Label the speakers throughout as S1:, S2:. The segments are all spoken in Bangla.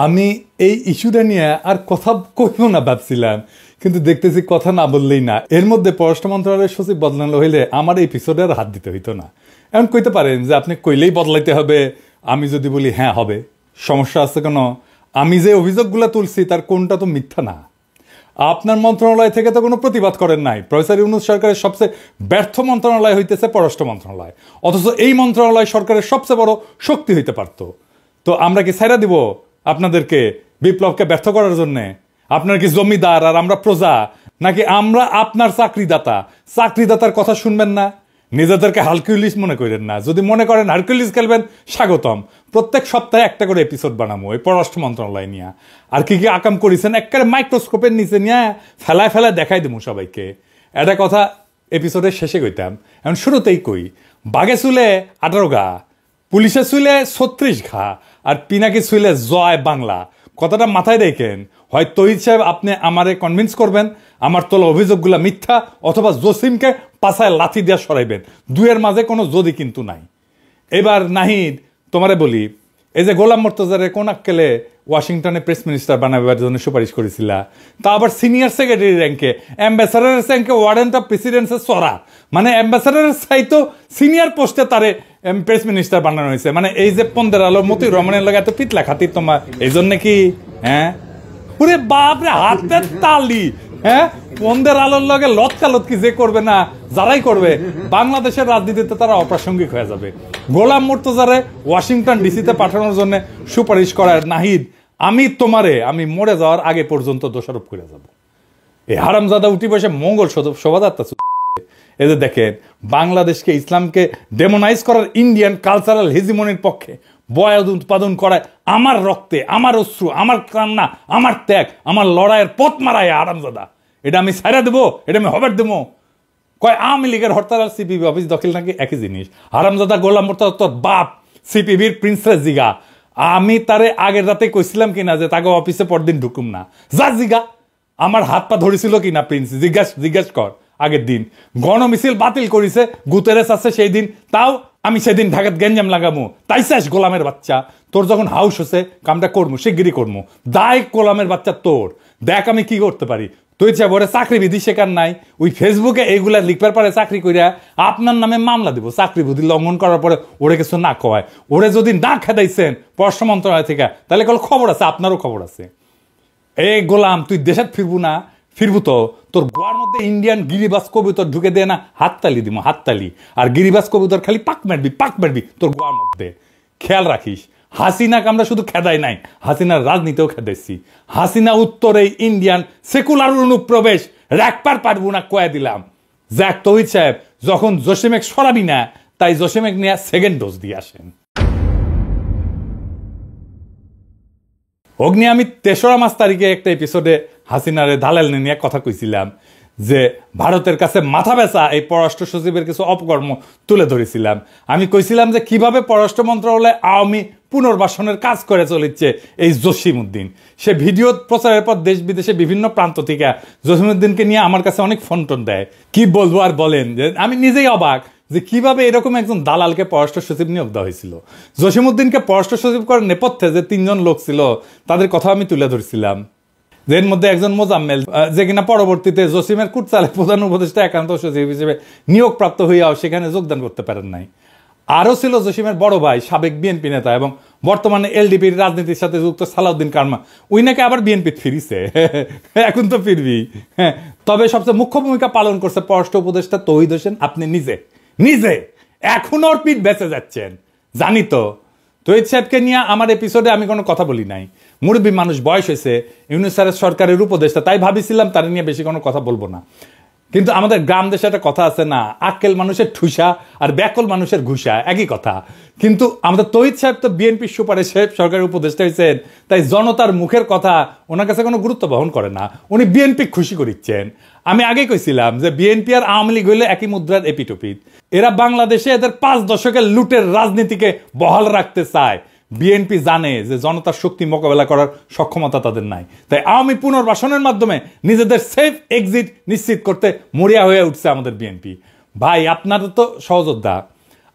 S1: আমি এই ইস্যুটা নিয়ে আর কথা কইব না ভাবছিলাম, কিন্তু দেখতেছি কথা না বললেই না। এর মধ্যে পররাষ্ট্র মন্ত্রণালয়ের সচিব বদলানো হইলে আমার এই এপিসোডে আর হাত দিতে হইতো না। এখন কইতে পারেন যে আপনি কইলেই বদলাইতে হবে, আমি যদি বলি হ্যাঁ হবে, সমস্যা আছে কেন? আমি যে অভিযোগগুলো তুলছি তার কোনটা তো মিথ্যা না। আপনার মন্ত্রণালয় থেকে তো কোনো প্রতিবাদ করেন নাই। প্রফেসর ইউনূস সরকারের সবচেয়ে ব্যর্থ মন্ত্রণালয় হইতেছে পররাষ্ট্র মন্ত্রণালয়, অথচ এই মন্ত্রণালয় সরকারের সবচেয়ে বড় শক্তি হইতে পারত। তো আমরা কি ছাইরা দিব আপনাদেরকে বিপ্লবকে ব্যর্থ করার জন্যে? আপনার কি জমিদার আর আমরা প্রজা, নাকি আমরা আপনার চাকরিদাতা? চাকরিদাতার কথা শুনবেন না, নিজেদেরকে হারকিউলিস মনে করেন না। যদি মনে করেন হারকিউলিস খেলবেন, স্বাগতম। প্রত্যেক সপ্তাহে একটা করে এপিসোড বানাবো এই পররাষ্ট্র মন্ত্রণালয় নিয়ে। আর কি কি আকাম করেছেন একেবারে মাইক্রোস্কোপের নিচে নিয়ে ফেলায় ফেলায় দেখাই দেবো সবাইকে। একটা কথা এপিসোডের শেষে কইতাম, এখন শুরুতেই কই। বাঘে চুলে 18 ঘা, পুলিশে চুলে 36 ঘা, আর পিনাকি চুলে জয় বাংলা। কথাটা মাথায় রেখেন। হয় তহিদ সাহেব আপনি আমারে কনভিন্স করবেন আমার তোলা অভিযোগগুলা মিথ্যা, অথবা জসিমকে পাছায় লাথি দিয়ে সরাইবেন। দুয়ের মাঝে কোনো যদি কিন্তু নাই। এবার নাহিদ তোমারে বলি, এই যে গোলাম মোর্তজারে কোন আক্কেলে ওয়াশিংটনে প্রেস মিনিস্টার বানাবার জন্য সুপারিশ করেছিল, তা আবার সিনিয়র সেক্রেটারি র্যাঙ্কে, অ্যাম্বাসাডারের র্যাঙ্কে, ওয়ারেন্ট অফ প্রেসিডেন্সের সরা, মানে অ্যাম্বাসাডারের চাইতো সিনিয়র পোস্টে তারে প্রেস মিনিস্টার বানানো হয়েছে। মানে এই যে 15 আলোর মতোই রমণের লাগে এত পিতলা খাতির তোমার, এই জন্য কি? হ্যাঁ ওরে বাপরে, হাতের তালি। হ্যাঁ 15 আলোর লগে লতকালতকি যে করবে না, যারাই করবে বাংলাদেশের রাজনীতিতে তারা অপ্রাসঙ্গিক হয়ে যাবে। গোলাম মোর্তজারে ওয়াশিংটন ডিসিতে পাঠানোর জন্য সুপারিশ করার নাহিদ, আমি মরে যাওয়ার আগে পর্যন্ত দোষারোপ করে যাব। এই হারামজাদা উঠি বসে মঙ্গল শোভাযাত্রা। এই যে দেখেন, বাংলাদেশকে ইসলামকে ডেমোনাইজ করার ইন্ডিয়ান কালচারাল হেজিমনির পক্ষে বয়াদ উৎপাদন করায় আমার রক্তে, আমার অশ্রু, আমার কান্না, আমার ত্যাগ, আমার লড়াইয়ের পথ মারায় হারামজাদা। এটা আমি ছাইরা দেবো? এটা আমি হবার দেবো? কয় আওয়ামী লীগের হরতাল আর সিপিবি অফিস দখল নাকি একই জিনিস। হারামজাদা গোলাম মোর্তজা তোর বাপ সিপিবির প্রিন্সেস জিগা। আমি তারে আগের রাতে কইছিলাম কিনা যে তাকে অফিসে পরদিন ঢুকুম না? যা জিগা, আমার হাত পা ধরেছিল কিনা প্রিন্স, জিজ্ঞাস কর। আগের দিন গণমিছিল বাতিল করেছে, গুতেরেস আছে সেই দিন, তাও আমি সেদিন ঢাকাত গেঞ্জাম লাগামু। তাই চাস গোলামের বাচ্চা, তোর যখন হাউস হচ্ছে কামটা করবো, শিগগিরি করবো। দায় গোলামের বাচ্চা তোর। দেখ আমি কি করতে পারি। তুই চাই ওরে চাকরি বিধি শেখার নাই, ওই ফেসবুকে এইগুলা লিখবার পারে চাকরি করিয়া আপনার নামে মামলা দিব। চাকরি বিধি লঙ্ঘন করার পরে ওরে কিছু না কয়, ওরে যদি না খেদাইছেন পররাষ্ট্র মন্ত্রণালয় থেকে, তাহলে কোনো খবর আছে, আপনারও খবর আছে। এই গোলাম তুই দেশে ফিরবো না? ফিরবো তো, তোর গোয়ার মধ্যে ইন্ডিয়ান গিরিবাস কবুতর ঢুকে দেয় না, হাততালি দিব, হাততালি। আর গিরিবাস কবুতর খালি পাক মারবি তোর গোয়ার মধ্যে। খেয়াল রাখিস, হাসিনাকে আমরা শুধু খেদাই নাই, হাসিনার রাজনীতিও খেদাইছি। হাসিনা উত্তরে ইন্ডিয়ান সেকুলার অনুপ্রবেশ রাখবার পারবো না কয়ে দিলাম। যাক তহিদ সাহেব, যখন জসিমেক সরাবি না, তাই জসিমেক নিয়ে সেকেন্ড ডোজ দিয়ে আসেন। অগ্নি আমি 3রা মাস তারিখে একটা এপিসোডে হাসিনারে দালাল নিয়ে কথা কইছিলাম যে ভারতের কাছে মাথা বেচা এই পররাষ্ট্র সচিবের কিছু অপকর্ম তুলে ধরেছিলাম। আমি কইছিলাম যে কিভাবে পররাষ্ট্র মন্ত্রণালয়ে আওয়ামী পুনর্বাসনের কাজ করে চলেছে এই জসিমউদ্দিন। সে ভিডিও প্রচারের পর দেশ বিদেশে বিভিন্ন প্রান্ত থেকে জসিমউদ্দিনকে নিয়ে আমার কাছে অনেক ফোন টোন দেয়। কি বলবো আর বলেন, যে আমি নিজেই অবাক যে কিভাবে এরকম একজন দালালকে পররাষ্ট্র সচিব নিয়োগ দেওয়া হয়েছিল। জসিমউদ্দিনকে পররাষ্ট্র সচিব করার নেপথ্যে যে 3 জন লোক ছিল তাদের কথা আমি তুলে ধরছিলাম। এর মধ্যে একজন মোজাম্মেল, যে কিনা পরবর্তীতে জসিমের কুটচালে প্রধান উপদেষ্টা একান্ত সচিব হিসেবে নিয়োগপ্রাপ্ত হইয়াও সেখানে যোগদান করতে পারেন নাই। আরও ছিল জসিমের বড় ভাই, সাবেক বিএনপি নেতা এবং বর্তমানে এলডিপির রাজনীতির সাথে যুক্ত সালাউদ্দিন কারমা। উই নাকি আবার বিএনপি ফিরিছে, এখন তো ফিরবি। হ্যাঁ, তবে সবচেয়ে মুখ্য ভূমিকা পালন করছে পররাষ্ট্র উপদেষ্টা তৌহিদ হোসেন। আপনি নিজে এখন ওর পিঠ বেঁচে যাচ্ছেন, জানি তো। তৌহিদ সাহেবকে নিয়ে আমার এপিসোডে আমি কোনো কথা বলি নাই। মুরব্বী মানুষ, বয়স হয়েছে, ইউনূস সরকারের উপদেষ্টা, তাই ভাবিছিলাম তার নিয়ে বেশি কোনো কথা বলবো না। কিন্তু আমাদের গ্রাম দেশে একটা কথা আছে না, আক্কেল মানুষের ঠুসা আর ব্যাকল মানুষের ঘুষা, একই কথা। কিন্তু আমাদের তৌহিদ সাহেব তো বিএনপির সুপারিশে সরকারের উপদেষ্টা হয়েছেন, তাই জনতার মুখের কথা ওনার কাছে কোনো গুরুত্ব বহন করে না। উনি বিএনপি খুশি করিচ্ছেন। আমি আগে কইছিলাম যে বিএনপি আর আওয়ামী লীগ হইলে একই মুদ্রার এপিটোপিট। এরা বাংলাদেশে এদের 5 দশকের লুটের রাজনীতিকে বহাল রাখতে চায়। বিএনপি জানে যে জনতার শক্তি মোকাবেলা করার সক্ষমতা তাদের নাই, তাই আওয়ামী পুনর্বাসনের মাধ্যমে নিজেদের সেফ এক্সিট নিশ্চিত করতে মরিয়া হয়ে উঠছে আমাদের বিএনপি। ভাই আপনারা তো সহযোদ্ধা,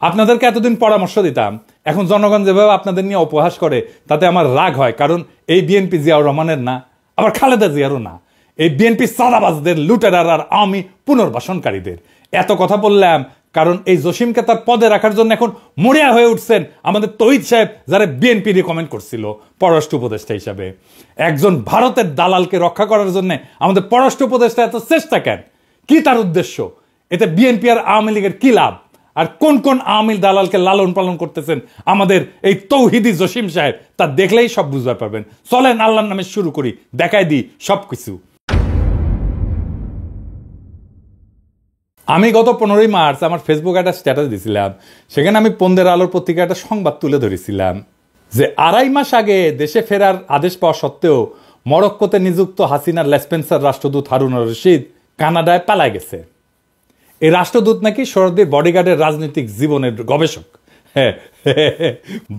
S1: আপনাদেরকে এতদিন পরামর্শ দিতাম, এখন জনগণ যেভাবে আপনাদের নিয়ে উপহাস করে তাতে আমার রাগ হয়, কারণ এই বিএনপি জিয়াউর রহমানের না, আবার খালেদা জিয়ারও না, এই বিএনপি সাদাবাজদের, লুটেরার আর আওয়ামী পুনর্বাসনকারীদের। এত কথা বললাম কারণ এই জসিমকে তার পদে রাখার জন্য এখন মরিয়া হয়ে উঠছেন আমাদের তৌহিদ সাহেব, যারা বিএনপি রিকমেন্ড করছিল পররাষ্ট্র উপদেষ্টা হিসাবে। একজন ভারতের দালালকে রক্ষা করার জন্য আমাদের পররাষ্ট্র উপদেষ্টা এত চেষ্টা কেন? কি তার উদ্দেশ্য? এতে বিএনপি আর আওয়ামী লীগের কি লাভ? আর কোন কোন আওয়ামী দালালকে লালন পালন করতেছেন আমাদের এই তৌহিদি জসিম সাহেব, তা দেখলেই সব বুঝতে পারবেন। চলেন আল্লাহর নামে শুরু করি, দেখাই দিই সবকিছু। আমি গত 15ই মার্চ আমার ফেসবুকে একটা স্ট্যাটাস দিয়েছিলাম, সেখানে আমি পন্দের আলোর পত্রিকায় একটা সংবাদ তুলে ধরেছিলাম যে 2.5 মাস আগে দেশে ফেরার আদেশ পাওয়া সত্ত্বেও মরক্কোতে নিযুক্ত হাসিনার লেসপেন্সার রাষ্ট্রদূত হারুন রশিদ কানাডায় পালায় গেছে। এই রাষ্ট্রদূত নাকি শরদের বডিগার্ডের রাজনৈতিক জীবনের গবেষক।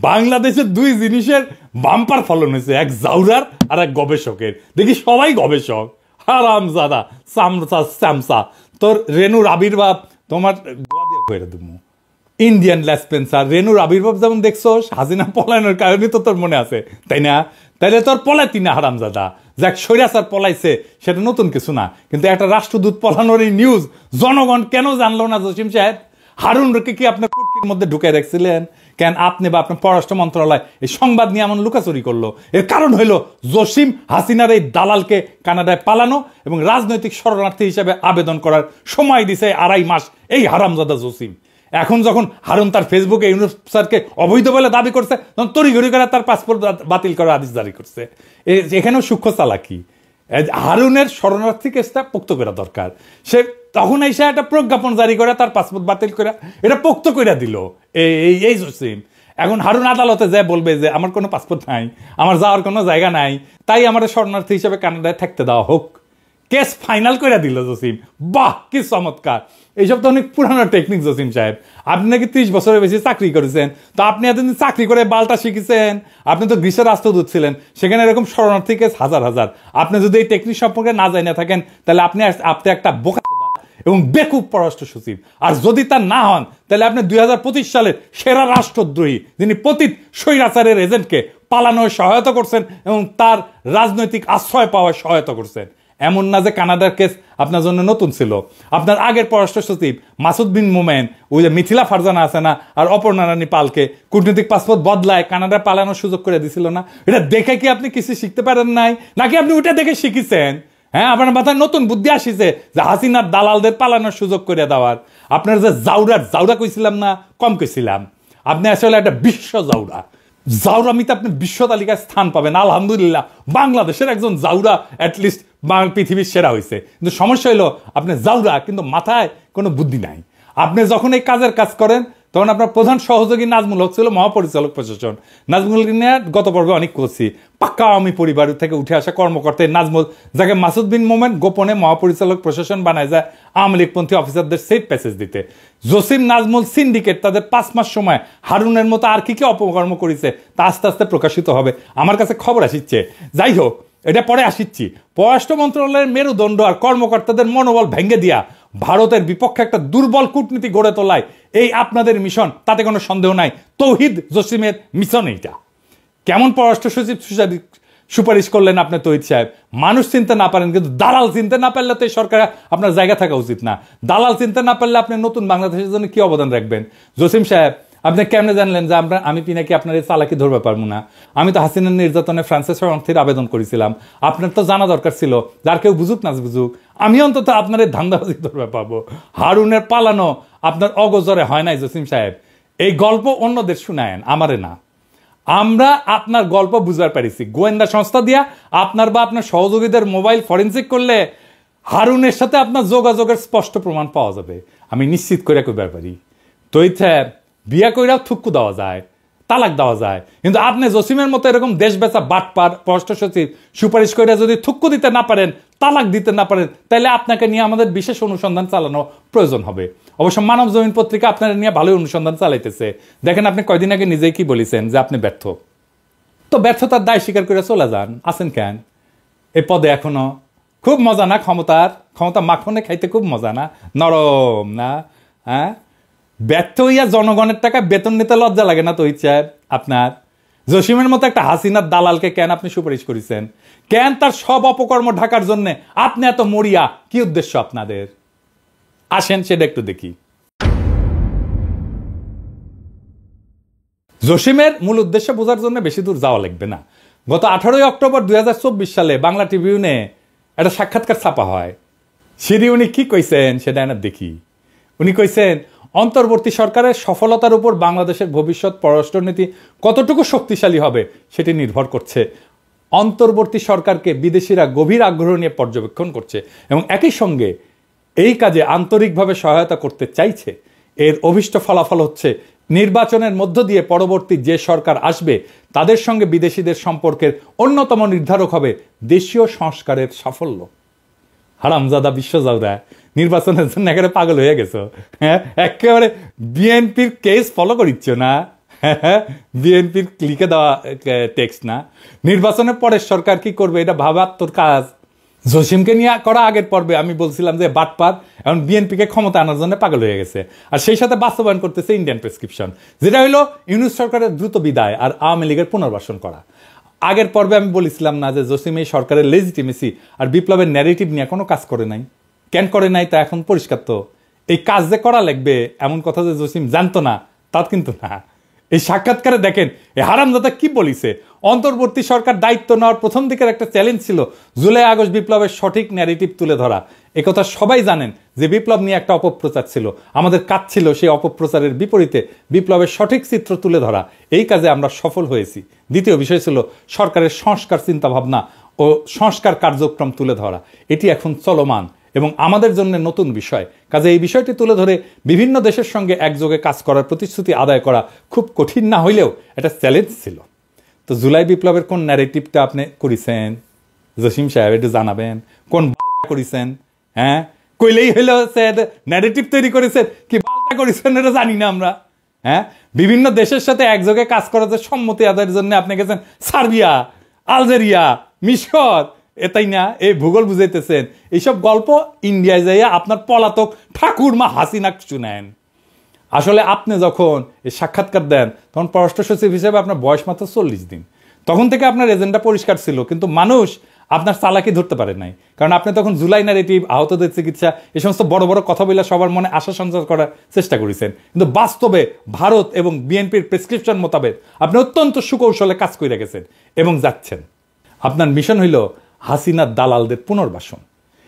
S1: বাংলাদেশের দুই জিনিসের বাম্পার ফলন হয়েছে, এক জাউরার আর এক গবেষকের। দেখি সবাই গবেষক, হারামজাদা সামসা। তোর রেনুর আবির্ভাব তোমার ইন্ডিয়ান লেসপেন্সার। রেনুর আবির্ভাব যেমন দেখছো হাসিনা পলায়নের কারণে তো তোর মনে আছে, তাই না? তাইলে তোর পলাইতি না হারামজাদা। যাক, স্বৈরাচার পলাইছে সেটা নতুন কিছু না, কিন্তু একটা রাষ্ট্রদূত পলানোর এই নিউজ জনগণ কেন জানলো না? জসিম সাহেব, হারুনকে কি আপনার কুটকির মধ্যে ঢুকাই রাখছিলেন কেন? আপনি বা আপনার পররাষ্ট্র মন্ত্রণালয় এই সংবাদ নিয়ে এমন লুকাচুরি করলো? এর কারণ হইল জসিম হাসিনার এই দালালকে কানাডায় পালানো এবং রাজনৈতিক শরণার্থী হিসেবে আবেদন করার সময় দিছে 2.5 মাস এই হারামজাদা জসিম। এখন যখন হারুন তার ফেসবুকে ইউনুস স্যারকে অবৈধ বলে দাবি করছে, তখন তড়িঘড়ি করে তার পাসপোর্ট বাতিল করার আদেশ জারি করছে। এখানেও সূক্ষ্ম চালাকি। হারুনের শরণার্থী কেসটা পোক্ত করা দরকার। সে তখন এসে একটা প্রজ্ঞাপন জারি করে তার পাসপোর্ট বাতিল করে এটা পোক্ত করে দিল এই জসিম। এখন হারুন আদালতে যায় বলবে যে আমার কোনো পাসপোর্ট নাই, আমার যাওয়ার কোনো জায়গা নাই, তাই আমার শরণার্থী হিসেবে কানাডায় থাকতে দেওয়া হোক। কেস ফাইনাল করে দিল জসিম। বাহ, কি চমৎকার! এইসব তো অনেক পুরানো টেকনিক জসিম সাহেব। আপনি নাকি 30 বছরের বেশি চাকরি করেছেন, তো আপনি এতদিন চাকরি করে বালটা শিখেছেন। আপনি তো গ্রীসের রাষ্ট্রদূত ছিলেন, সেখানে এরকম শরণার্থী কেস হাজার হাজার। আপনি যদি এই টেকনিক সম্পর্কে না জানিয়ে থাকেন, তাহলে আপনি একটা বোকা এবং বেকুব পররাষ্ট্র সচিব। আর যদি তা না হন, তাহলে আপনি 2025 সালের সেরা রাষ্ট্রদ্রোহী, যিনি পতিত স্বৈরাচারের এজেন্টকে পালানোর সহায়তা করছেন এবং তার রাজনৈতিক আশ্রয় পাওয়ার সহায়তা করছেন। এমন না যে কানাডার কেস আপনার জন্য নতুন ছিল। আপনার আগের পররাষ্ট্র সচিব মাসুদ বিন মোমেন, ওই যে মিথিলা ফারজানা আছে না, আর অপর্ণা রানী পালকে কূটনৈতিক পাসপোর্ট বদলায় কানাডায় পালানোর সুযোগ করে দিছিল না? এটা দেখে কি আপনি কিছু শিখতে পারেন নাই, নাকি আপনি ওইটা দেখে শিখেছেন? হ্যাঁ, আপনার মাথায় নতুন বুদ্ধি আসিছে যে হাসিনার দালালদের পালানোর সুযোগ করে দেওয়ার। আপনার যে জাউরা কইছিলাম না, কম কইছিলাম। আপনি আসলে একটা বিশ্ব জাউরামিতে আপনি বিশ্ব তালিকায় স্থান পাবেন। আলহামদুলিল্লাহ, বাংলাদেশের একজন জাউরা অ্যাটলিস্ট পৃথিবীর সেরা হয়েছে। কিন্তু সমস্যা হলো আপনি জাউরা, কিন্তু মাথায় কোনো বুদ্ধি নাই। আপনি যখন এই কাজের কাজ করেন, তখন আপনার প্রধান সহযোগী নাজমুল হক ছিল মহাপরিচালক প্রশাসন। নাজমুল নিয়ে গত পর্বে অনেক করছি। পাক্কা আওয়ামী পরিবার থেকে উঠে আসা কর্মকর্তা নাজমুল, যাকে মাসুদ বিন মোমেন গোপনে মহাপরিচালক প্রশাসন বানায় যায় আওয়ামী লীগপন্থী অফিসারদের সেট প্যাসেজ দিতে। জসিম নাজমুল সিন্ডিকেট তাদের 5 মাস সময় হারুনের মতো আর কি কি অপকর্ম করেছে তা আস্তে আস্তে প্রকাশিত হবে। আমার কাছে খবর আসিচ্ছে। যাই হোক, এটা পরে আসিচ্ছি। পররাষ্ট্র মন্ত্রণালয়ের মেরুদণ্ড আর কর্মকর্তাদের মনোবল ভেঙে দিয়া ভারতের বিপক্ষে একটা দুর্বল কূটনীতি গড়ে তোলায় এই আপনাদের মিশন, তাতে কোনো সন্দেহ নাই। তৌহিদ জসিমের মিশন এইটা। কেমন পররাষ্ট্র সচিব সুপারিশ করলেন আপনি তৌহিদ সাহেব? মানুষ চিনতে না পারেন, কিন্তু দালাল চিনতে না পারলে তো এই সরকার আপনার জায়গা থাকা উচিত না। দালাল চিনতে না পারলে আপনি নতুন বাংলাদেশের জন্য কি অবদান রাখবেন? জসিম সাহেব, আপনি কেমনে জানলেন যে আমি পিনাকি আপনার এই চালাকি ধরবে পারবো না? আমি তো হাসিনার নির্যাতনে ফ্রান্সের শরণার্থীর আবেদন করেছিলাম। আপনার তো জানা দরকার ছিল, যার কেউ বুঝুক না বুঝুক, আমি অন্তত আপনার এই ধান্দাবাজি ধরবে পাবো। হারুনের পালানো আপনার অগোচরে হয় নাই জসিম সাহেব। এই গল্প অন্যদের শুনায়েন, আমারে না। আমরা আপনার গল্প বুঝবার পারিছি। গোয়েন্দা সংস্থা দিয়া আপনার বা আপনার সহযোগীদের মোবাইল ফরেন্সিক করলে হারুনের সাথে আপনার যোগাযোগের স্পষ্ট প্রমাণ পাওয়া যাবে, আমি নিশ্চিত করে কইবার পারি। তৌহিদ সাহেব, বিয়া কইরাও থুক্কু দেওয়া যায়, তালাক দেওয়া যায়, কিন্তু আপনি জসিমের মতো এরকম দেশ বেচা বাটপার পররাষ্ট্র সচিব সুপারিশ করে যদি থুক্কু দিতে না পারেন, তালাক দিতে না পারেন, তাহলে আপনাকে নিয়ে আমাদের বিশেষ অনুসন্ধান চালানো প্রয়োজন হবে। অবশ্য মানব জমিন পত্রিকা আপনারা নিয়ে ভালোই অনুসন্ধান চালাইতেছে। দেখেন, আপনি কয়দিন আগে নিজেই কি বলেছেন যে আপনি ব্যর্থ। তো ব্যর্থতার দায় স্বীকার করে চলে যান। আছেন কেন এই পদে এখনো? খুব মজা না ক্ষমতা মাখনে খাইতে? খুব মজা না? নরম না? হ্যাঁ, ব্যর্থ হইয়া জনগণের টাকা বেতন নিতে লজ্জা লাগে না তহিদ সাহেব আপনার? জসিমের মতো একটা হাসিনার দালালকে কেন আপনি সুপারিশ করেছেন? কেন তার সব অপকর্ম ঢাকার জন্য আপনি এত মরিয়া? কি উদ্দেশ্য আপনাদের? আসেন সেটা একটু দেখি। জসিমের মূল উদ্দেশ্য বোঝার জন্য বেশি দূর যাওয়া লাগবে না। গত 18 অক্টোবর 2024 সালে বাংলা ট্রিবিউনে একটা সাক্ষাৎকার ছাপা হয়। সেটি উনি কি কইছেন সেটা না দেখি। উনি কইছেন, অন্তর্বর্তী সরকারের সফলতার উপর বাংলাদেশের ভবিষ্যৎ পররাষ্ট্রনীতি কতটুকু শক্তিশালী হবে সেটি নির্ভর করছে। অন্তর্বর্তী সরকারকে বিদেশিরা গভীর আগ্রহ নিয়ে পর্যবেক্ষণ করছে এবং একই সঙ্গে এই কাজে আন্তরিকভাবে সহায়তা করতে চাইছে। এর অভীষ্ট ফলাফল হচ্ছে নির্বাচনের মধ্য দিয়ে পরবর্তী যে সরকার আসবে তাদের সঙ্গে বিদেশিদের সম্পর্কের অন্যতম নির্ধারক হবে দেশীয় সংস্কারের সাফল্য। হারামজাদা বিশ্বজাদা, নির্বাচনের জন্য একেবারে পাগল হয়ে গেছো। হ্যাঁ, একেবারে বিএনপির কেস ফলো করিচ্ছ না? বিএনপির লিখে দেওয়া টেক্সট না? নির্বাচনের পরের সরকার কি করবে এটা ভাবার তোর কাজ। জসিমকে নিয়ে করা আগের পর্বে আমি বলছিলাম যে বাটপার এখন বিএনপিকে ক্ষমতা আনার জন্য পাগল হয়ে গেছে, আর সেই সাথে বাস্তবায়ন করতেছে ইন্ডিয়ান প্রেসক্রিপশন, যেটা হলো ইউনূস সরকারের দ্রুত বিদায় আর আওয়ামী লীগের পুনর্বাসন করা। আগের পর্বে আমি বলেছিলাম না যে জসিম এই সরকারের লেজিটিমেসি আর বিপ্লবের ন্যারেটিভ নিয়ে কোনো কাজ করে নাই? কেন করে নাই তা এখন পরিষ্কার। তো এই কাজ যে করা লাগবে এমন কথা যে জসিম জানতো না তা কিন্তু না। এই সাক্ষাৎকারে দেখেন এই হারামজাদা কি বলিছে। অন্তর্বর্তী সরকার দায়িত্ব নেওয়ার প্রথম দিকের একটা চ্যালেঞ্জ ছিল জুলাই আগস্ট বিপ্লবের সঠিক ন্যারেটিভ তুলে ধরা। একথা সবাই জানেন যে বিপ্লব নিয়ে একটা অপপ্রচার ছিল, আমাদের কাজ ছিল সেই অপপ্রচারের বিপরীতে বিপ্লবের সঠিক চিত্র তুলে ধরা। এই কাজে আমরা সফল হয়েছি। দ্বিতীয় বিষয় ছিল সরকারের সংস্কার চিন্তাভাবনা ও সংস্কার কার্যক্রম তুলে ধরা। এটি এখন চলমান এবং আমাদের জন্য নতুন বিষয়। কাজে এই বিষয়টি তুলে ধরে বিভিন্ন দেশের সঙ্গে একযোগে কাজ করার প্রতিশ্রুতি আদায় করা খুব কঠিন না হইলেও একটা চ্যালেঞ্জ ছিল। তো জুলাই বিপ্লবের কোন ন্যারেটিভটা আপনি করেছেন জসিম সাহেব একটু জানাবেন? কোন করেছেন? হ্যাঁ, কইলেই হইল ন্যারেটিভ তৈরি করেছেন, কি করেছেন এটা জানি না আমরা। হ্যাঁ, বিভিন্ন দেশের সাথে একযোগে কাজ করার যে সম্মতি আদায়ের জন্য আপনি গেছেন সার্বিয়া, আলজেরিয়া, মিশর, এটাই না? এই ভূগোল বুঝাইতেছেন। এইসব গল্প ইন্ডিয়ায় যাইয়া আপনার পলাতক ঠাকুরমা হাসিনা শুনেন। আসলে আপনি যখন এই সাক্ষাৎকার দেন তখন পররাষ্ট্র সচিব হিসেবে আপনার বয়স মাত্র 40 দিন। তখন থেকে আপনার এজেন্ডা পরিষ্কার ছিল, কিন্তু মানুষ আপনার চালাকি ধরতে পারে নাই। কারণ আপনি তখন জুলাই ন্যারেটিভ, আহতদের চিকিৎসা, এই সমস্ত বড় বড় কথা বলে সবার মনে আশা সঞ্চার করার চেষ্টা করেছেন। কিন্তু বাস্তবে ভারত এবং বিএনপির প্রেসক্রিপশন মোতাবেক আপনি অত্যন্ত সুকৌশলে কাজ করে গেছেন এবং যাচ্ছেন। আপনার মিশন হইল হাসিনার দালালদের পুনর্বাসন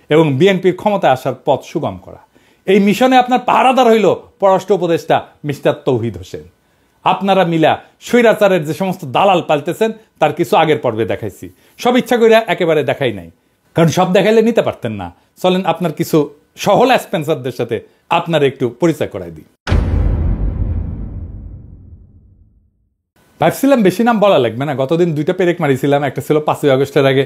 S1: এবং বিএনপির ক্ষমতায় আসার পথ সুগম করা। এই মিশনে আপনার পাহারাদার হইল পররাষ্ট্র উপদেষ্টা মিস্টার তৌহিদ হোসেন। আপনারা মিলা স্বৈরাচারের যে সমস্ত দালাল পালতেছেন তার কিছু আগের পর্বে দেখাইছি। সব ইচ্ছা করে একেবারে দেখাই নাই, কারণ সব দেখাইলে নিতে পারতেন না। চলেন আপনার কিছু সহল স্পেন্সারদের সাথে আপনার একটু পরিচয় করাই দিই। ভাবছিলাম বেশি নাম বলা লাগবে না, গতদিন 2টা পেরেক মারিছিলাম। একটা ছিল 5ই আগস্টের আগে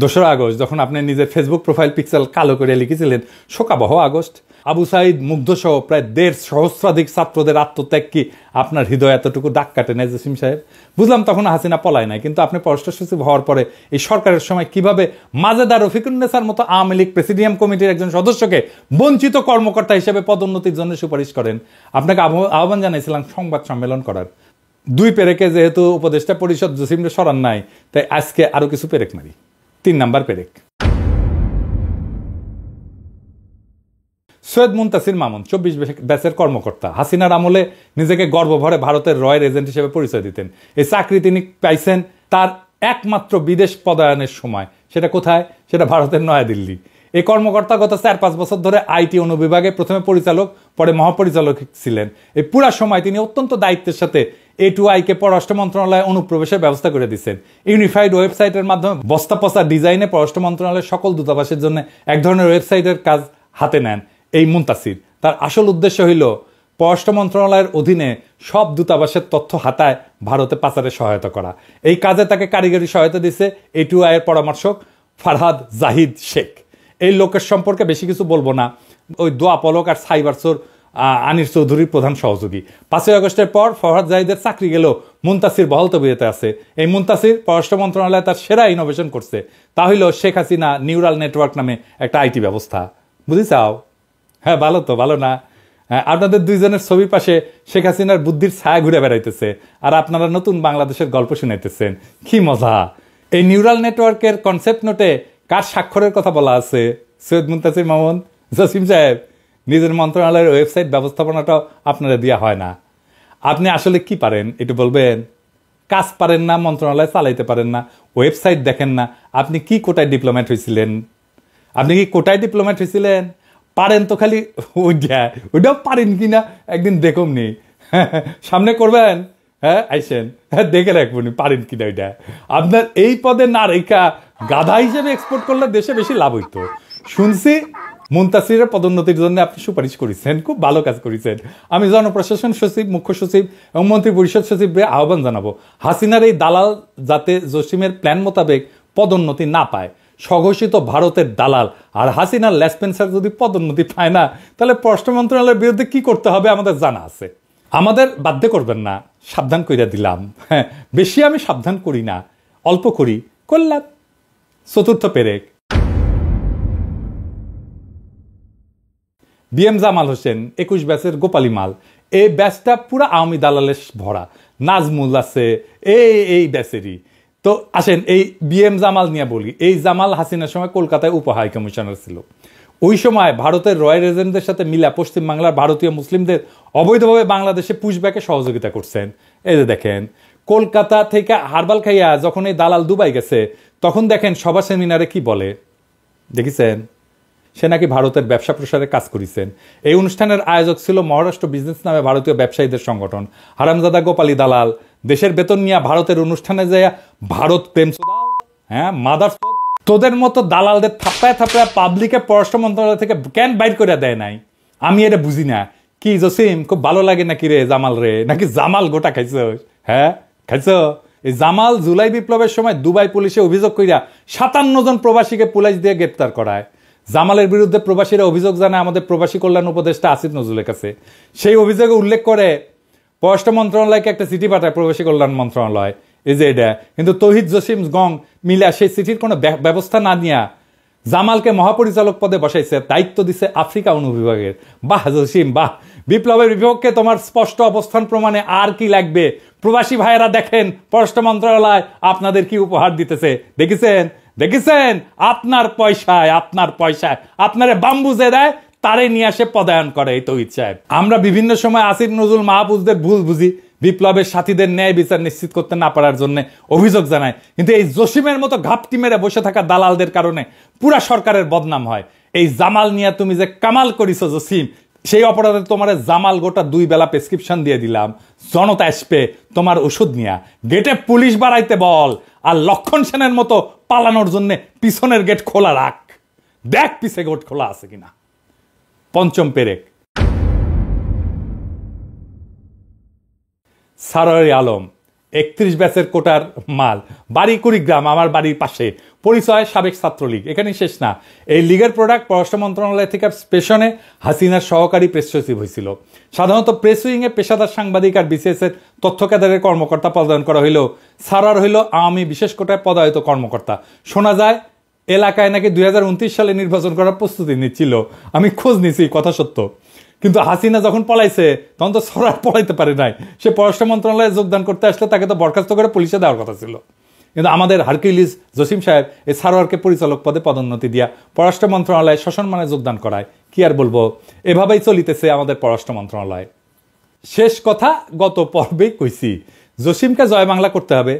S1: 2রা আগস্ট, যখন আপনি নিজের ফেসবুক প্রোফাইল পিক্সেল কালো করে লিখেছিলেন শোকাবহ আগস্ট। আবু সাইদ মুগ্ধ সহ প্রায় 1.5 সহস্রাধিক ছাত্রদের আত্মত্যাগ কি আপনার হৃদয় এতটুকু দাগ কাটে নাই জসিম সাহেব? বুঝলাম তখন হাসিনা পলায় নাই, কিন্তু আপনি পররাষ্ট্র সচিব হওয়ার পরে এই সরকারের সময় কিভাবে মাজেদা রফিকুন্নেসার মতো আওয়ামী লীগ প্রেসিডিয়াম কমিটির একজন সদস্যকে বঞ্চিত কর্মকর্তা হিসেবে পদোন্নতির জন্য সুপারিশ করেন। আপনাকে আহ্বান জানাইছিলাম সংবাদ সম্মেলন করার। 2 পেরেকে যেহেতু উপদেষ্টা পরিষদ জসিমরে সরান নাই, তাই আজকে আরো কিছু পেরেক মারি। 3 নাম্বার পেরেক, সৈয়দ মুনতাসির মামুন 24 ব্যাচের কর্মকর্তা। হাসিনার আমলে নিজেকে গর্বভরে ভারতের রয়ের এজেন্ট হিসেবে পরিচয় দিতেন। এই চাকরি তিনি পাইছেন তার একমাত্র বিদেশ পদায়নের সময়। সেটা কোথায়? সেটা ভারতের নয়াদিল্লি। এই কর্মকর্তা গত 4-5 বছর ধরে আইটি অনুবিভাগে প্রথমে পরিচালক, পরে মহাপরিচালক ছিলেন। এই পুরা সময় তিনি অত্যন্ত দায়িত্বের সাথে A2I কে পররাষ্ট্র মন্ত্রণালয়ে অনুপ্রবেশের ব্যবস্থা করে দিচ্ছেন। ইউনিফাইড ওয়েবসাইটের মাধ্যমে বস্তা পচা ডিজাইনে পররাষ্ট্র মন্ত্রণালয়ের সকল দূতাবাসের জন্য এক ধরনের ওয়েবসাইটের কাজ হাতে নেন এই মুনতাসির। তার আসল উদ্দেশ্য হইল পররাষ্ট্র মন্ত্রণালয়ের অধীনে সব দূতাবাসের তথ্য হাতায় ভারতে পাচারে সহায়তা করা। এই কাজে তাকে কারিগরি সহায়তা দিচ্ছে A2I এর পরামর্শক ফারহাদ জাহিদ শেখ। এই লোকের সম্পর্কে বেশি কিছু বলবো না। ওই দোয়া পলক আর সাইবারসোর আনির চৌধুরীর প্রধান সহযোগী। 5ই আগস্টের পর ফরহাদ জাহিদের চাকরি গেলেও মুনতাসির বহাল তবিয়তে আছে। এই মুনতাসির পররাষ্ট্র মন্ত্রণালয়ে তার সেরা ইনোভেশন করছে। তা হইল শেখ হাসিনা নিউরাল নেটওয়ার্ক নামে একটা আইটি ব্যবস্থা। বুঝিছাও? হ্যাঁ, ভালো তো, ভালো না? আপনাদের দুইজনের ছবির পাশে শেখ হাসিনার বুদ্ধির ছায়া ঘুরে বেড়াইতেছে, আর আপনারা নতুন বাংলাদেশের গল্প শুনাইতেছেন। কি মজা! এই নিউরাল নেটওয়ার্কের কনসেপ্ট নোটে কার স্বাক্ষরের কথা বলা আছে? সৈয়দ মুনতাসির মামুন, জসিম সাহেব। নিজের মন্ত্রণালয়ের ওয়েবসাইট ব্যবস্থাপনাটাও আপনারা দেওয়া হয় না। আপনি আসলে কি পারেন একটু বলবেন? কাজ পারেন না, মন্ত্রণালয় চালাইতে পারেন না, ওয়েবসাইট দেখেন না। আপনি কি কোটায় ডিপ্লোম্যাট হয়েছিলেন? পারেন তো খালি ওইটাও পারেন কিনা একদিন দেখুন নি, সামনে করবেন। হ্যাঁ আইসেন, হ্যাঁ দেখে রাখবেন পারেন কিনা ওইটা। আপনার এই পদে না রেখা গাধা হিসেবে এক্সপোর্ট করলে দেশে বেশি লাভ হইতো। শুনছি মুনতাসিরের পদোন্নতির জন্য আপনি সুপারিশ করেছেন, খুব ভালো কাজ করেছেন। আমি জনপ্রশাসন সচিব, মুখ্য সচিব এবং মন্ত্রী পরিষদ সচিবকে আহ্বান জানাবো, হাসিনার এই দালাল যাতে জসিমের প্ল্যান মোতাবেক পদোন্নতি না পায়। স্বঘোষিত ভারতের দালাল আর হাসিনার লেসপেন্সার যদি পদোন্নতি পায় না, তাহলে পররাষ্ট্র মন্ত্রণালয়ের বিরুদ্ধে কি করতে হবে আমাদের জানা আছে। আমাদের বাধ্য করবেন না, সাবধান কইরা দিলাম। হ্যাঁ, বেশি আমি সাবধান করি না, অল্প করি, করলাম। চতুর্থ পেরেক, বিএম জামাল হোসেন 21 ব্যাচের গোপালী মাল। এই ব্যাচটা পুরা আওয়ামী দালালের ভরা। নাজমুল আছে এই ব্যাচেরই। তো আসেন এই বিএম জামাল নিয়ে বলি। এই জামাল হাসিনার সময় কলকাতায় উপ হাই কমিশনার ছিল। ওই সময় ভারতের রয়্যাল এজেন্টদের সাথে মিলা পশ্চিম বাংলার ভারতীয় মুসলিমদের অবৈধভাবে বাংলাদেশে পুশব্যাকে সহযোগিতা করছেন। এই যে দেখেন, কলকাতা থেকে হারবাল খাইয়া যখন এই দালাল দুবাই গেছে, তখন দেখেন সভা সেমিনারে কি বলে দেখেছেন? সে নাকি ভারতের ব্যবসা প্রসারে কাজ করেছেন। এই অনুষ্ঠানের আয়োজক ছিল মহারাষ্ট্র বিজনেস নামে ভারতীয় ব্যবসায়ীদের সংগঠন। হারামজাদা গোপালী দালাল দেশের বেতন নিয়ে ভারতের অনুষ্ঠানে যায় ভারত প্রেম, হ্যাঁ মাদার, তোদের মতো দালালদের থাপ্পায় থাপ্পায় পাবলিকে পররাষ্ট্র মন্ত্রণালয় থেকে কেন বাইর করে দেয় নাই? আমি এটা বুঝি না। কি জসিম, খুব ভালো লাগে নাকি রে জামাল রে? নাকি জামাল গোটা খাইছ? হ্যাঁ খাইছ? এই জামাল জুলাই বিপ্লবের সময় দুবাই পুলিশে অভিযোগ কইরা 57 জন প্রবাসীকে পুলিশ দিয়ে গ্রেপ্তার করায়। জামালের বিরুদ্ধে প্রবাসীরা অভিযোগ জানায় আমাদের প্রবাসী কল্যাণ উপদেষ্টা আসিফ নজরুলের কাছে। সেই অভিযোগে উল্লেখ করে পররাষ্ট্র মন্ত্রণালয়কে একটা চিঠি পাঠায় প্রবাসী কল্যাণ মন্ত্রণালয়। এই যে এটা কিন্তু তৌহিদ জসিম গং মিলা সেই চিঠির কোনো ব্যবস্থা না নিয়া জামালকে মহাপরিচালক পদে বসাইছে, দায়িত্ব দিছে আফ্রিকা অনুবিভাগের। বাহ জসিম বাহ, বিপ্লবের বিপক্ষে তোমার স্পষ্ট অবস্থান প্রমাণে আর কি লাগবে? প্রবাসী ভাইয়েরা দেখেন পররাষ্ট্র মন্ত্রণালয় আপনাদের কি উপহার দিতেছে। দেখেছেন আপনার পয়সায় আপনারে বাম্বুজে দেয়, তারে নিয়ে আসে পদায়ন করে এই তৌহিদ সাহেব। আমরা বিভিন্ন সময় আসিফ নজরুল মাহফুজদের ভুল বুঝি, বিপ্লবের সাথীদের ন্যায় বিচার নিশ্চিত করতে না পারার জন্য অভিযোগ জানায়। কিন্তু এই জসিমের মতো ঘাপটি মেরে বসে থাকা দালালদের কারণে পুরা সরকারের বদনাম হয়। এই জামাল নিয়ে তুমি যে কামাল করিছো জসিম, সেই অপরাধে তোমার জামাল গোটা 2 বেলা প্রেসক্রিপশন দিয়ে দিলাম। জনতা আসবে তোমার ওষুধ নিয়ে, গেটে পুলিশ বাড়াইতে বল, আর লক্ষণ সেনের মতো পালানোর জন্য পিছনের গেট খোলা রাখ, দেখ পিছে গেট খোলা আছে কিনা। পঞ্চম পেরেক, সারোয়ার আলম 31 ব্যাচের কোটার মাল, বাড়ি কুড়িগ্রাম, আমার বাড়ির পাশে, পরিচয় সাবেক ছাত্রলীগ। এখানেই শেষ না, এই লীগের প্রোডাক্ট পররাষ্ট্র মন্ত্রণালয় থেকে পেশনে হাসিনার সহকারী প্রেস সচিব হয়েছিল। সাধারণত প্রেস উইংয়ে পেশাদার সাংবাদিক আর বিসিএস এর তথ্য কেন্দ্রের কর্মকর্তা পদায়ন করা হইলেও সারোয়ার হইল আওয়ামী বিশেষ কোটায় পদায়িত কর্মকর্তা। শোনা যায় এলাকায় নাকি 2029 সালে নির্বাচন করার প্রস্তুতি নিচ্ছিল। আমি খোঁজ নিছি, কথা সত্য। কিন্তু হাসিনা যখন পলাইছে তখন তো সরার পলাইতে পারে নাই। সে পররাষ্ট্র মন্ত্রণালয়ে যোগদান করতে আসলে তাকে তো বরখাস্ত করে পুলিশে দেওয়ার কথা ছিল। কিন্তু আমাদের হারকিউলিস জসিম সাহেব এই সারোয়ারকে পরিচালক পদে পদোন্নতি দিয়া পররাষ্ট্র মন্ত্রণালয়ে সসম্মানে যোগদান করায়। কি আর বলবো, এভাবেই চলিতেছে আমাদের পররাষ্ট্র মন্ত্রণালয়। শেষ কথা গত পর্বেই কইছি, জসিমকে জয় বাংলা করতে হবে,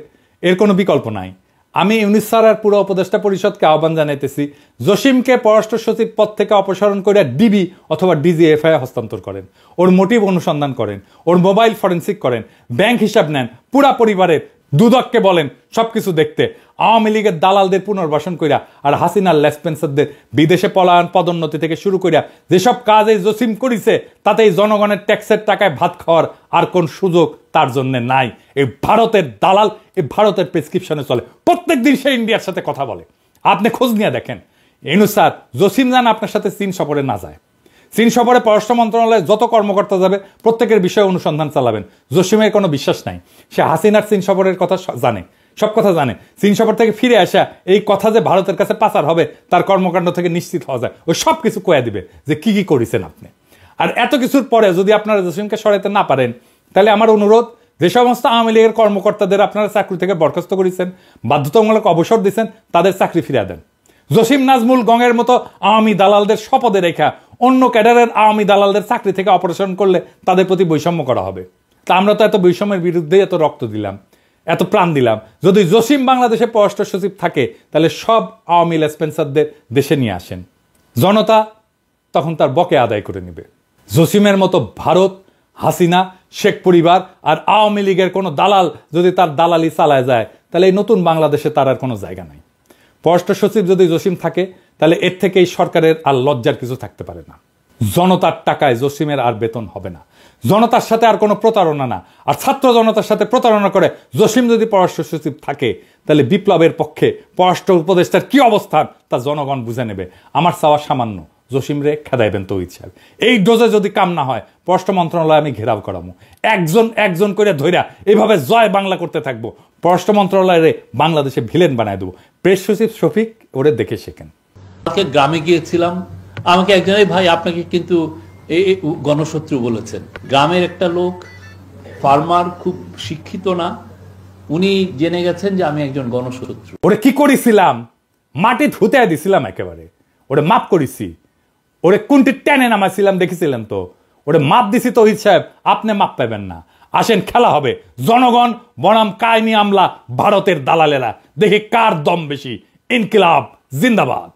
S1: এর কোনো বিকল্প নাই। আমি ইউনিস স্যার আর পুরো উপদেষ্টা পরিষদকে আহ্বান জানাইতেছি, জসিমকে পররাষ্ট্র সচিব পদ থেকে অপসারণ করে ডিবি অথবা ডিজিএফআই হস্তান্তর করেন, ওর মোটিভ অনুসন্ধান করেন, ওর মোবাইল ফরেন্সিক করেন, ব্যাংক হিসাব নেন, পুরা পরিবারের দুদককে বলেন সবকিছু দেখতে, আওয়ামী লীগের দালালদের পুনর্বাসন কইরা আর হাসিনার লেসপেন্সারদের বিদেশে পলায়ন, পদোন্নতি থেকে শুরু কইরা যেসব কাজ এই জসিম করিছে, তাতে এই জনগণের ট্যাক্সের টাকায় ভাত খাওয়ার আর কোন সুযোগ তার জন্য নাই। এই ভারতের দালাল এই ভারতের প্রেসক্রিপশনে চলে, প্রত্যেক দিন সে ইন্ডিয়ার সাথে কথা বলে। আপনি খোঁজ নিয়ে দেখেন। স্যার জসিম জান আপনার সাথে চীন সফরে না যায়। চীন সফরে পররাষ্ট্র মন্ত্রণালয়ে যত কর্মকর্তা যাবে প্রত্যেকের বিষয়ে অনুসন্ধান চালাবেন। জসিমের কোনো বিশ্বাস নাই, সে হাসিনার চীন সফরের কথা জানে, সব কথা জানে। চীন সফর থেকে ফিরে আসা এই কথা যে ভারতের কাছে পাচার হবে তার কর্মকাণ্ড থেকে নিশ্চিত হওয়া যায়, ওই সব কিছু কয়ে দিবে যে কি কি করেছেন আপনি। আর এত কিছুর পরে যদি আপনারা জসিমকে সরাইতে না পারেন, তাহলে আমার অনুরোধ, যে সমস্ত আওয়ামী লীগের কর্মকর্তাদের আপনারা চাকরি থেকে বরখাস্ত করেছেন, বাধ্যতামূলক অবসর দিচ্ছেন, তাদের চাকরি ফিরিয়ে দেন। জসিম নাজমুল গঙের মতো আওয়ামী দালালদের শপথে রেখা অন্য ক্যাডারের আওয়ামী দালালদের চাকরি থেকে অপারেশন করলে তাদের প্রতি বৈষম্য করা হবে। তা আমরা তো এত বৈষম্যের বিরুদ্ধে এত রক্ত দিলাম, এত প্রাণ দিলাম। যদি জসিম বাংলাদেশে পররাষ্ট্র সচিব থাকে, তাহলে সব আওয়ামী লেসপেন্সারদের দেশে নিয়ে আসেন, জনতা তখন তার বকে আদায় করে নেবে। জসিমের মতো ভারত, হাসিনা, শেখ পরিবার আর আওয়ামী লীগের কোনো দালাল যদি তার দালালি চালায় যায়, তাহলে এই নতুন বাংলাদেশে তার আর কোনো জায়গা নাই। পররাষ্ট্র সচিব যদি জসিম থাকে, তাহলে এর থেকে এই সরকারের আর লজ্জার কিছু থাকতে পারে না। জনতার টাকায় জসিমের আর বেতন হবে না, জনতার সাথে আর কোনো প্রতারণা না। আর ছাত্র জনতার সাথে প্রতারণা করে জসিম যদি পররাষ্ট্র সচিব থাকে, তাহলে বিপ্লবের পক্ষে পররাষ্ট্র উপদেষ্টার কি অবস্থান তা জনগণ বুঝে নেবে। আমার চাওয়া সামান্য, জসিম রে খেদাইবেন তো ইচ্ছা। এই ডোজে যদি কাম না হয়, পররাষ্ট্র মন্ত্রণালয় আমি ঘেরাও করাবো, একজন একজন করে ধইরা এইভাবে জয় বাংলা করতে থাকবো। পররাষ্ট্র মন্ত্রণালয়ে বাংলাদেশে ভিলেন বানায় দেবো। প্রেস সচিব শফিক ওরে দেখে শেখেন।
S2: গ্রামে গিয়েছিলাম, আমাকে একজন, ভাই আপনাকে কিন্তু এই গণশত্রু বলেছেন। গ্রামের একটা লোক, ফার্মার, খুব শিক্ষিত না, উনি জেনে গেছেন যে আমি একজন গণশত্রু।
S1: ওরে কি করেছিলাম, মাটি ধুতে দিছিলাম একেবারে, ওরে মাপ করেছি, ওরে কোনটি টেনে নামাইছিলাম দেখেছিলেন তো, ওরে মাপ দিছি তৌহিদ সাহেব, আপনি মাপ পাবেন না। আসেন, খেলা হবে জনগণ বনাম কায়নি আমলা ভারতের দালালেরা, দেখি কার দম বেশি। ইনকিলাব জিন্দাবাদ।